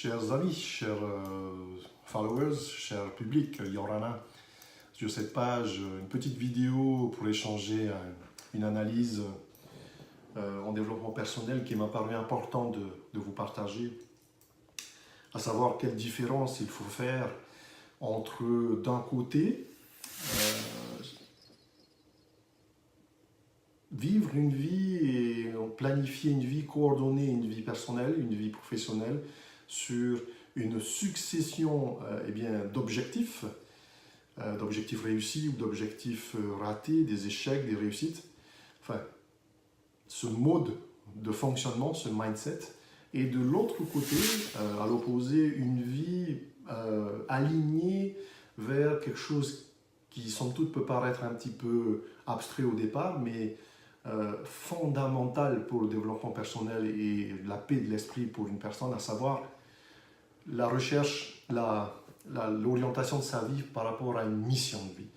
Chers amis, chers followers, cher public, Yorana, sur cette page, une petite vidéo pour échanger une analyse en développement personnel qui m'a paru important de vous partager, à savoir quelle différence il faut faire entre, d'un côté, vivre une vie et planifier une vie, coordonner une vie personnelle, une vie professionnelle sur une succession d'objectifs, d'objectifs réussis ou d'objectifs ratés, des échecs, des réussites. Enfin, ce mode de fonctionnement, ce mindset. Et de l'autre côté, à l'opposé, une vie alignée vers quelque chose qui, somme toute, peut paraître un petit peu abstrait au départ, mais fondamental pour le développement personnel et la paix de l'esprit pour une personne, à savoir la recherche, l'orientation de sa vie par rapport à une mission de vie.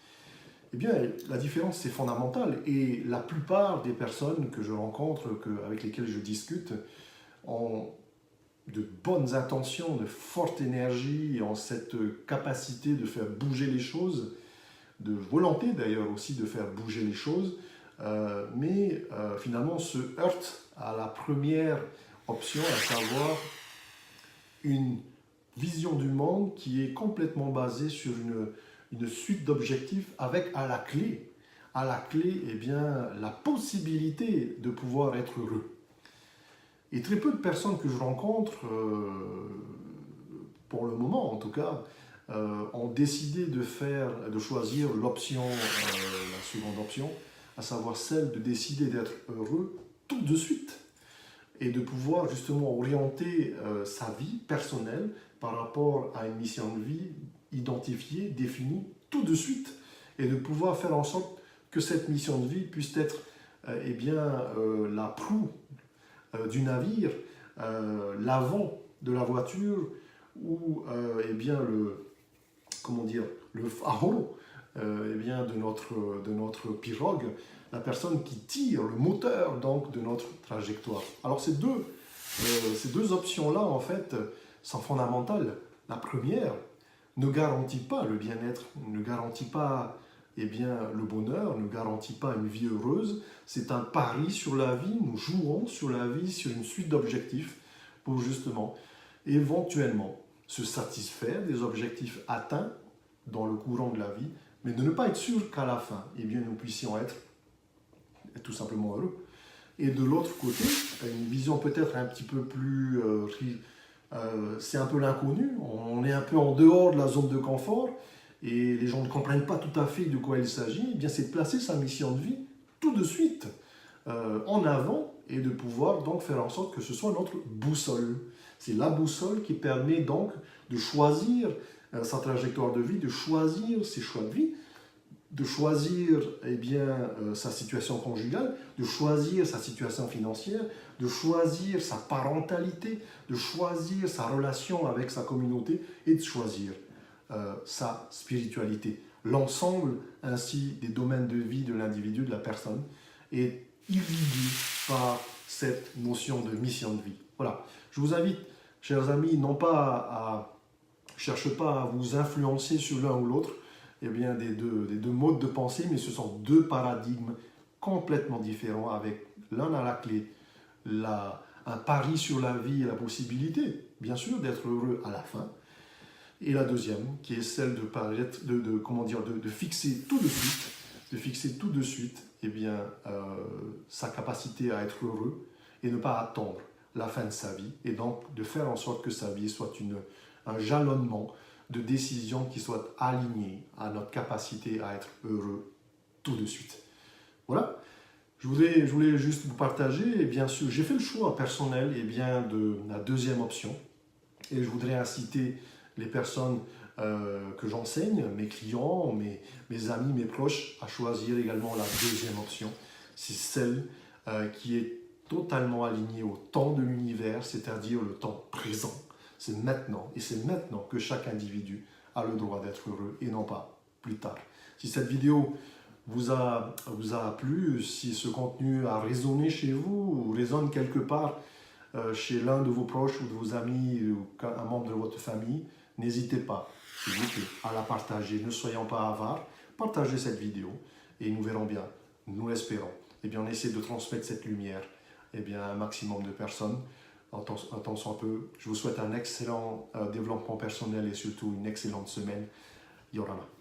Eh bien, la différence, c'est fondamental. Et la plupart des personnes que je rencontre, avec lesquelles je discute, ont de bonnes intentions, de forte énergie, ont cette capacité de faire bouger les choses, de volonté d'ailleurs aussi de faire bouger les choses, mais finalement se heurtent à la première option, à savoir une vision du monde qui est complètement basée sur une suite d'objectifs avec à la clé eh bien, la possibilité de pouvoir être heureux. Et très peu de personnes que je rencontre, pour le moment en tout cas, ont décidé de choisir l'option, la seconde option, à savoir celle de décider d'être heureux tout de suite et de pouvoir justement orienter sa vie personnelle par rapport à une mission de vie identifiée, définie tout de suite, et de pouvoir faire en sorte que cette mission de vie puisse être la proue du navire, l'avant de la voiture, ou le pharo de notre pirogue, la personne qui tire le moteur donc de notre trajectoire. Alors ces deux options-là en fait sont fondamentales. La première ne garantit pas le bien-être, ne garantit pas le bonheur, ne garantit pas une vie heureuse. C'est un pari sur la vie, nous jouons sur la vie, sur une suite d'objectifs pour justement éventuellement se satisfaire des objectifs atteints dans le courant de la vie, mais de ne pas être sûr qu'à la fin, nous puissions être tout simplement heureux. Et de l'autre côté, une vision peut-être un petit peu plus... c'est un peu l'inconnu, on est un peu en dehors de la zone de confort, et les gens ne comprennent pas tout à fait de quoi il s'agit. Eh bien, c'est de placer sa mission de vie tout de suite en avant, et de pouvoir donc faire en sorte que ce soit notre boussole. C'est la boussole qui permet donc de choisir sa trajectoire de vie, de choisir ses choix de vie, de choisir sa situation conjugale, de choisir sa situation financière, de choisir sa parentalité, de choisir sa relation avec sa communauté et de choisir sa spiritualité. L'ensemble ainsi des domaines de vie de l'individu, de la personne, est irrigué par cette notion de mission de vie. Voilà, je vous invite, chers amis, non pas cherche pas à vous influencer sur l'un ou l'autre, des deux modes de pensée, mais ce sont deux paradigmes complètement différents, avec l'un à la clé, un pari sur la vie et la possibilité, bien sûr, d'être heureux à la fin, et la deuxième, qui est celle de fixer tout de suite, sa capacité à être heureux et ne pas attendre la fin de sa vie, et donc de faire en sorte que sa vie soit un jalonnement de décisions qui soient alignées à notre capacité à être heureux tout de suite. Voilà, je voulais juste vous partager, et bien sûr, j'ai fait le choix personnel de la deuxième option, et je voudrais inciter les personnes que j'enseigne, mes clients, mes amis, mes proches, à choisir également la deuxième option. C'est celle qui est totalement alignée au temps de l'univers, c'est-à-dire le temps présent. C'est maintenant, et c'est maintenant que chaque individu a le droit d'être heureux, et non pas plus tard. Si cette vidéo vous a plu, si ce contenu a résonné chez vous, ou résonne quelque part chez l'un de vos proches ou de vos amis ou un membre de votre famille, n'hésitez pas, s'il vous plaît, à la partager. Ne soyons pas avares, partagez cette vidéo et nous verrons bien, nous l'espérons. Eh bien, on essaie de transmettre cette lumière à un maximum de personnes. En tant soit peu, je vous souhaite un excellent développement personnel et surtout une excellente semaine. Yorana.